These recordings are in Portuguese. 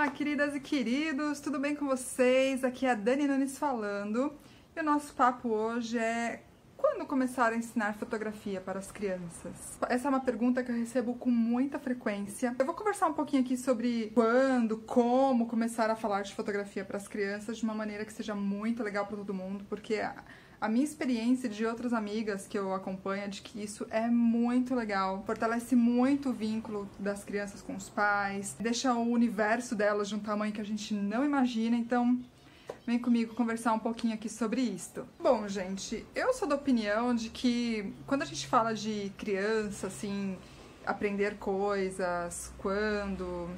Olá, queridas e queridos, tudo bem com vocês? Aqui é a Dani Nunes falando e o nosso papo hoje é quando começar a ensinar fotografia para as crianças? Essa é uma pergunta que eu recebo com muita frequência. Eu vou conversar um pouquinho aqui sobre quando, como começar a falar de fotografia para as crianças de uma maneira que seja muito legal para todo mundo, porque a minha experiência de outras amigas que eu acompanho é de que isso é muito legal, fortalece muito o vínculo das crianças com os pais, deixa o universo delas de um tamanho que a gente não imagina, então vem comigo conversar um pouquinho aqui sobre isso. Bom, gente, eu sou da opinião de que quando a gente fala de criança, assim, aprender coisas, quando...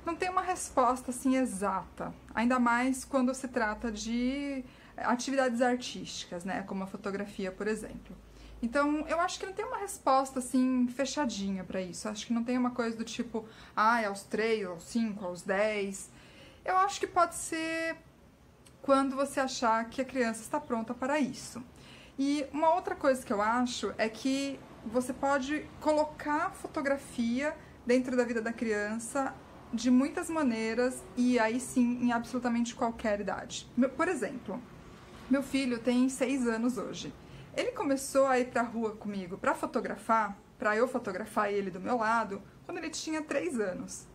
não tem uma resposta, assim, exata, ainda mais quando se trata de atividades artísticas, né, como a fotografia, por exemplo. Então, eu acho que não tem uma resposta, assim, fechadinha pra isso. Acho que não tem uma coisa do tipo, aos 3, aos 5, aos 10. Eu acho que pode ser quando você achar que a criança está pronta para isso. E uma outra coisa que eu acho é que você pode colocar fotografia dentro da vida da criança de muitas maneiras e aí sim, em absolutamente qualquer idade. Por exemplo, meu filho tem 6 anos hoje. Ele começou a ir pra rua comigo pra fotografar, pra eu fotografar ele do meu lado, quando ele tinha 3 anos.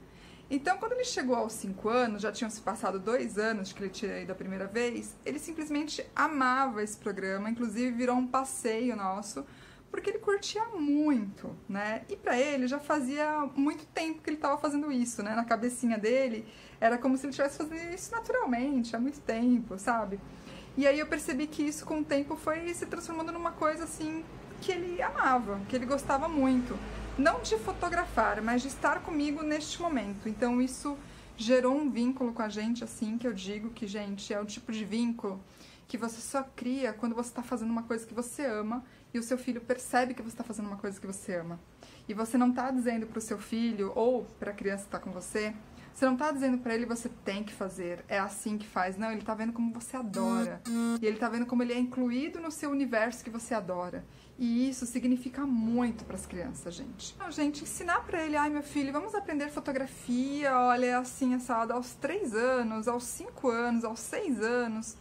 Então, quando ele chegou aos 5 anos, já tinham se passado 2 anos de que ele tinha ido a primeira vez, ele simplesmente amava esse programa, inclusive virou um passeio nosso, porque ele curtia muito, né? E pra ele já fazia muito tempo que ele estava fazendo isso, né? Na cabecinha dele, era como se ele estivesse fazendo isso naturalmente, há muito tempo, sabe? E aí eu percebi que isso com o tempo foi se transformando numa coisa assim que ele amava, que ele gostava muito. Não de fotografar, mas de estar comigo neste momento. Então isso gerou um vínculo com a gente, assim, que eu digo que, gente, é o tipo de vínculo que você só cria quando você está fazendo uma coisa que você ama e o seu filho percebe que você está fazendo uma coisa que você ama. E você não está dizendo para o seu filho ou para a criança que está com você, você não tá dizendo pra ele você tem que fazer, é assim que faz. Não, ele tá vendo como você adora. E ele tá vendo como ele é incluído no seu universo que você adora. E isso significa muito pras crianças, gente. Então, gente, ensinar pra ele, meu filho, vamos aprender fotografia, olha, assim, assado, aos 3 anos, aos 5 anos, aos 6 anos.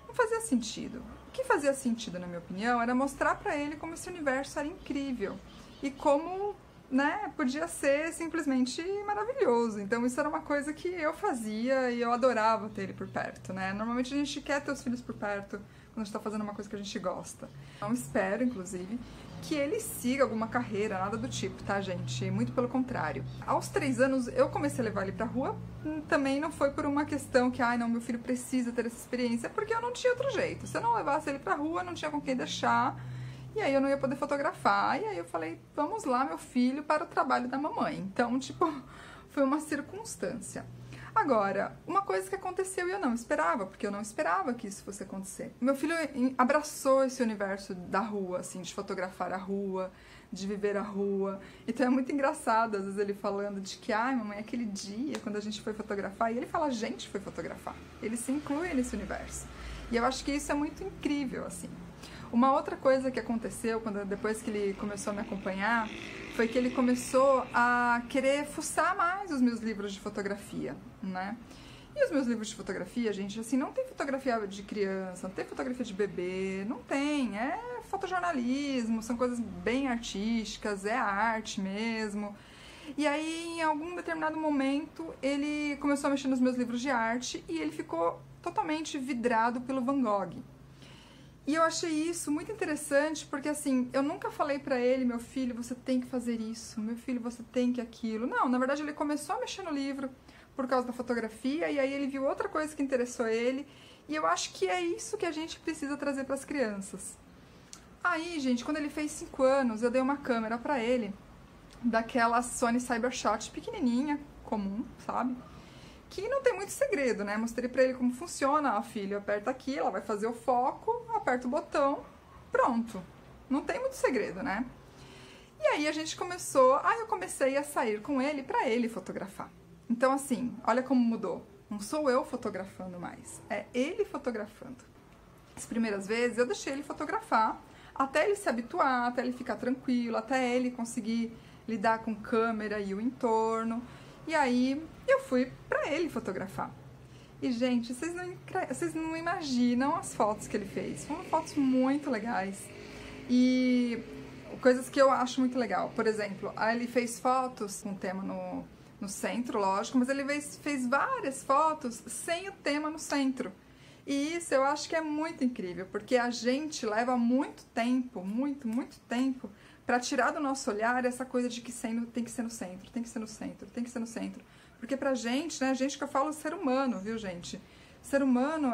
Não fazia sentido. O que fazia sentido, na minha opinião, era mostrar pra ele como esse universo era incrível. E como... né, podia ser simplesmente maravilhoso. Então isso era uma coisa que eu fazia e eu adorava ter ele por perto, né? Normalmente a gente quer ter os filhos por perto quando a gente tá fazendo uma coisa que a gente gosta. Então espero, inclusive, que ele siga alguma carreira, nada do tipo, tá, gente? Muito pelo contrário. Aos 3 anos eu comecei a levar ele pra rua, também não foi por uma questão que, não, meu filho precisa ter essa experiência, porque eu não tinha outro jeito. Se eu não levasse ele pra rua, não tinha com quem deixar, e aí eu não ia poder fotografar, e aí eu falei, vamos lá, meu filho, para o trabalho da mamãe. Então, tipo, foi uma circunstância. Agora, uma coisa que aconteceu e eu não esperava, porque eu não esperava que isso fosse acontecer. Meu filho abraçou esse universo da rua, assim, de fotografar a rua, de viver a rua. Então é muito engraçado, às vezes, ele falando de que, mamãe, aquele dia, quando a gente foi fotografar, e ele fala, a gente foi fotografar. Ele se inclui nesse universo. E eu acho que isso é muito incrível, assim. Uma outra coisa que aconteceu depois que ele começou a me acompanhar foi que ele começou a querer fuçar mais os meus livros de fotografia, né? E os meus livros de fotografia, gente, assim, não tem fotografia de criança, não tem fotografia de bebê, não tem, é fotojornalismo, são coisas bem artísticas, é arte mesmo. E aí, em algum determinado momento, ele começou a mexer nos meus livros de arte e ele ficou totalmente vidrado pelo Van Gogh. E eu achei isso muito interessante, porque assim, eu nunca falei pra ele, meu filho, você tem que fazer isso, meu filho, você tem que aquilo. Não, na verdade ele começou a mexer no livro por causa da fotografia, e aí ele viu outra coisa que interessou ele, e eu acho que é isso que a gente precisa trazer pras crianças. Aí, gente, quando ele fez 5 anos, eu dei uma câmera pra ele, daquela Sony Cybershot pequenininha, comum, sabe? Que não tem muito segredo, né? Mostrei pra ele como funciona, filho, aperta aqui, ela vai fazer o foco, aperta o botão, pronto. Não tem muito segredo, né? E aí a gente começou, eu comecei a sair com ele pra ele fotografar. Então assim, olha como mudou. Não sou eu fotografando mais, é ele fotografando. As primeiras vezes eu deixei ele fotografar, até ele se habituar, até ele ficar tranquilo, até ele conseguir lidar com câmera e o entorno. E aí eu fui pra ele fotografar. E, gente, vocês não imaginam as fotos que ele fez. Foram fotos muito legais. E coisas que eu acho muito legal. Por exemplo, ele fez fotos com o tema no centro, lógico, mas ele fez várias fotos sem o tema no centro. E isso eu acho que é muito incrível, porque a gente leva muito tempo, muito tempo, para tirar do nosso olhar essa coisa de que tem que ser no centro, tem que ser no centro, tem que ser no centro. Porque pra gente, né, gente que eu falo ser humano, viu, gente? Ser humano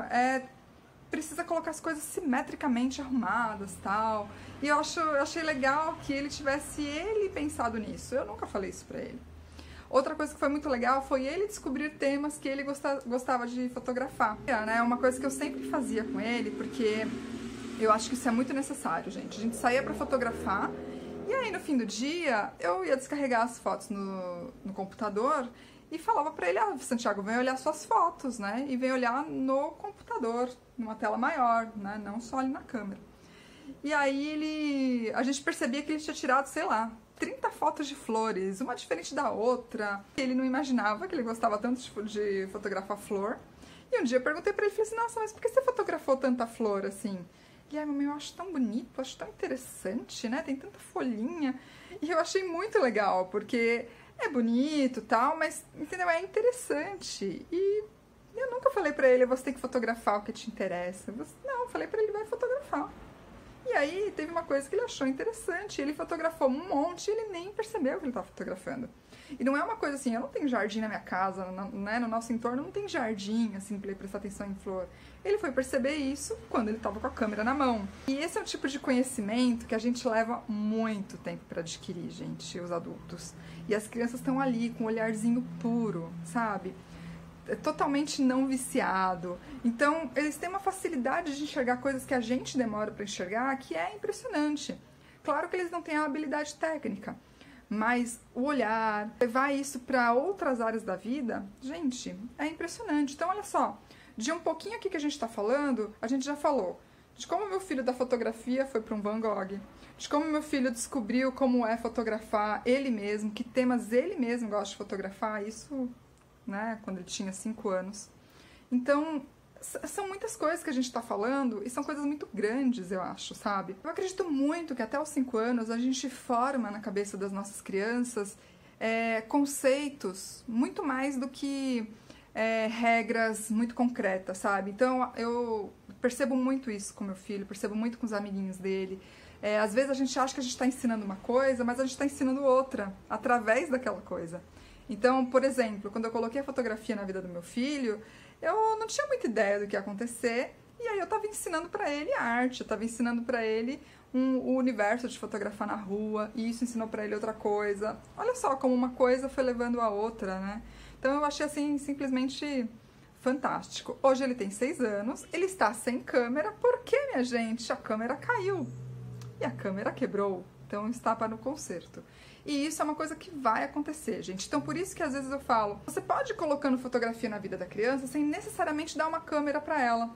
precisa colocar as coisas simetricamente arrumadas, tal. E eu achei legal que ele tivesse pensado nisso. Eu nunca falei isso pra ele. Outra coisa que foi muito legal foi ele descobrir temas que ele gostava de fotografar. É uma coisa que eu sempre fazia com ele, porque eu acho que isso é muito necessário, gente. A gente saía pra fotografar e aí no fim do dia eu ia descarregar as fotos no computador e falava pra ele, Santiago, vem olhar suas fotos, né? E vem olhar no computador, numa tela maior, né? Não só ali na câmera. E aí a gente percebia que ele tinha tirado, sei lá, 30 fotos de flores, uma diferente da outra. Ele não imaginava que ele gostava tanto de fotografar flor. E um dia eu perguntei pra ele, falei assim, nossa, mas por que você fotografou tanta flor assim? E aí, mamãe, eu acho tão bonito, acho tão interessante, né? Tem tanta folhinha. E eu achei muito legal, porque é bonito e tal, mas, entendeu? É interessante. E eu nunca falei pra ele, você tem que fotografar o que te interessa. Não, eu falei pra ele, vai fotografar. E aí teve uma coisa que ele achou interessante, ele fotografou um monte e ele nem percebeu que ele estava fotografando. E não é uma coisa assim, eu não tenho jardim na minha casa, né, no nosso entorno não tem jardim, assim, pra ele prestar atenção em flor. Ele foi perceber isso quando ele estava com a câmera na mão. E esse é um tipo de conhecimento que a gente leva muito tempo para adquirir, gente, os adultos. E as crianças estão ali com um olharzinho puro, sabe? Totalmente não viciado. Então, eles têm uma facilidade de enxergar coisas que a gente demora para enxergar, que é impressionante. Claro que eles não têm a habilidade técnica, mas o olhar, levar isso para outras áreas da vida, gente, é impressionante. Então, olha só, de um pouquinho aqui que a gente está falando, a gente já falou de como meu filho da fotografia foi para um Van Gogh, de como meu filho descobriu como é fotografar ele mesmo, que temas ele mesmo gosta de fotografar, isso, né, quando ele tinha 5 anos. Então, são muitas coisas que a gente está falando e são coisas muito grandes, eu acho, sabe? Eu acredito muito que até os 5 anos a gente forma na cabeça das nossas crianças conceitos muito mais do que regras muito concretas, sabe? Então, eu percebo muito isso com meu filho, percebo muito com os amiguinhos dele. Às vezes a gente acha que a gente está ensinando uma coisa, mas a gente está ensinando outra, através daquela coisa. Então, por exemplo, quando eu coloquei a fotografia na vida do meu filho, eu não tinha muita ideia do que ia acontecer, e aí eu estava ensinando para ele arte, eu estava ensinando para ele o universo de fotografar na rua, e isso ensinou para ele outra coisa. Olha só como uma coisa foi levando a outra, né? Então eu achei assim, simplesmente fantástico. Hoje ele tem 6 anos, ele está sem câmera, porque, minha gente, a câmera caiu, e a câmera quebrou, então está para o conserto. E isso é uma coisa que vai acontecer, gente. Então, por isso que às vezes eu falo, você pode ir colocando fotografia na vida da criança sem necessariamente dar uma câmera para ela.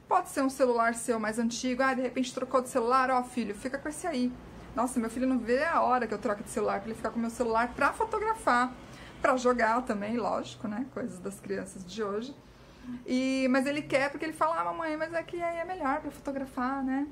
Pode ser um celular seu mais antigo, de repente trocou de celular, filho, fica com esse aí. Nossa, meu filho não vê a hora que eu troco de celular para ele ficar com o meu celular para fotografar, para jogar também, lógico, né? Coisas das crianças de hoje. Mas ele quer porque ele fala, mamãe, mas é que aí é melhor para fotografar, né?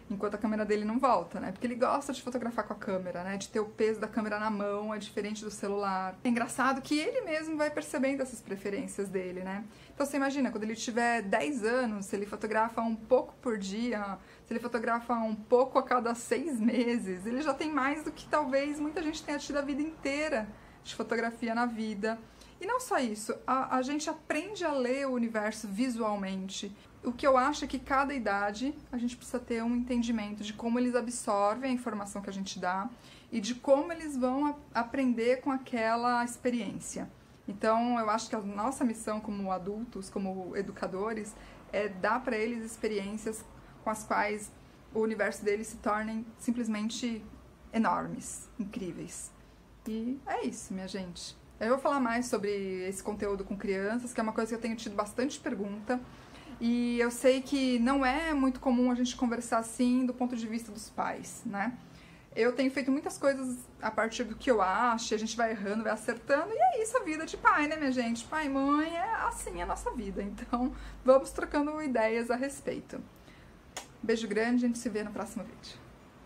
Enquanto a câmera dele não volta, né? Porque ele gosta de fotografar com a câmera, né? De ter o peso da câmera na mão, é diferente do celular. É engraçado que ele mesmo vai percebendo essas preferências dele, né? Então você imagina, quando ele tiver 10 anos, se ele fotografa um pouco por dia, se ele fotografa um pouco a cada 6 meses, ele já tem mais do que talvez muita gente tenha tido a vida inteira de fotografia na vida. E não só isso, a gente aprende a ler o universo visualmente. O que eu acho é que cada idade a gente precisa ter um entendimento de como eles absorvem a informação que a gente dá e de como eles vão aprender com aquela experiência. Então, eu acho que a nossa missão como adultos, como educadores, é dar para eles experiências com as quais o universo deles se tornem simplesmente enormes, incríveis. E é isso, minha gente. Eu vou falar mais sobre esse conteúdo com crianças, que é uma coisa que eu tenho tido bastante pergunta. E eu sei que não é muito comum a gente conversar assim do ponto de vista dos pais, né? Eu tenho feito muitas coisas a partir do que eu acho, a gente vai errando, vai acertando, e é isso a vida de pai, né, minha gente? Pai e mãe é assim a nossa vida, então vamos trocando ideias a respeito. Beijo grande, a gente se vê no próximo vídeo.